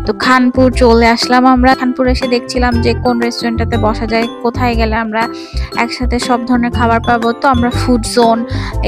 তো খানপুর চলে আসলাম আমরা। খানপুর এসে দেখছিলাম যে কোন রেস্টুরেন্টটাতে বসা যায়, কোথায় গেলে আমরা একসাথে সব ধরনের খাবার পাবো। তো আমরা ফুড জোন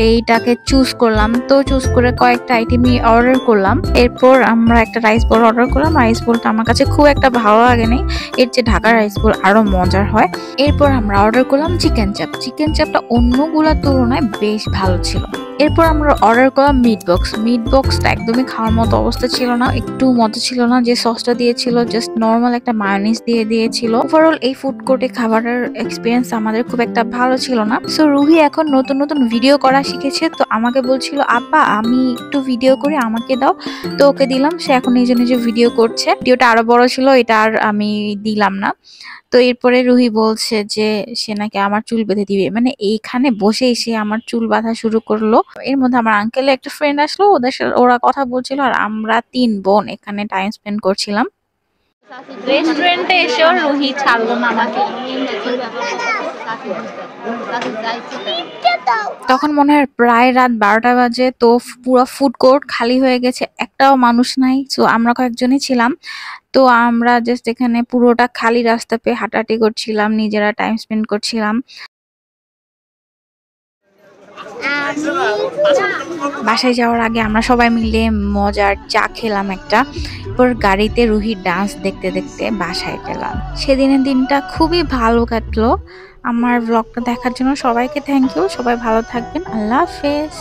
এইটাকে চুজ করলাম। তো চুজ করে কয়েকটা আইটেমই অর্ডার করলাম। এরপর আমরা একটা রাইস বোল অর্ডার করলাম। রাইস বোলটা আমার কাছে খুব একটা ভালো লাগেনি, এর যে ঢাকার রাইস বোল আরো মজার হয়। এরপর আমরা অর্ডার করলাম চিকেন চাপ। চিকেন চাপটা অন্যগুলোর তুলনায় বেশ ভালো ছিল। এরপর আমরা অর্ডার করলাম মিট বক্স। মিট বক্সটা একদমই খাওয়ার মতো অবস্থা ছিল না, একটু মজা ছিল না। যে সসটা দিয়েছিল জাস্ট নর্মাল একটা মায়োনিজ দিয়ে দিয়েছিল। ওভারঅল এই ফুড কোর্টে খাবারের এক্সপিরিয়েন্স আমাদের খুব একটা ভালো ছিল না। সো রুহি এখন নতুন নতুন ভিডিও করা শিখেছে, তো আমাকে বলছিল আপা আমি একটু ভিডিও করি, আমাকে দাও। তো ওকে দিলাম, সে এখন নিজে নিজে ভিডিও করছে। ভিডিওটা আরো বড় ছিল, এটা আর আমি দিলাম না। তো এরপরে রুহি বলছে যে সে নাকি আমার চুল বেঁধে দিবে, মানে এইখানে বসেই সে আমার চুল বাঁধা শুরু করলো। এর মধ্যে আমার আঙ্কেলের একটা ফ্রেন্ড আসলো, ওদের সাথে ওরা কথা বলছিল আর আমরা 3 বোন এখানে টাইম স্পেন্ড করছিলাম। রেস্টুরেন্টে এসেও রুহি ছাড়লো না আমাকে। তখন মনে হয় প্রায় রাত 12টা বাজে। তো পুরো ফুড কোর্ট খালি হয়ে গেছে, একটাও মানুষ নাই। তো আমরা কয়েকজনই ছিলাম। তো আমরা জাস্ট এখানে পুরোটা খালি রাস্তা পেয়ে হাঁটাহাঁটি করছিলাম, নিজেরা টাইম স্পেন্ড করছিলাম। বাসায় যাওয়ার আগে আমরা সবাই মিলে মজার চা খেলাম একটা। এরপর গাড়িতে রুহির ডান্স দেখতে দেখতে বাসায় গেলাম। সেদিনের দিনটা খুবই ভালো কাটলো। আমার ব্লগটা দেখার জন্য সবাইকে থ্যাংক ইউ। সবাই ভালো থাকবেন। আল্লাহ হাফেজ।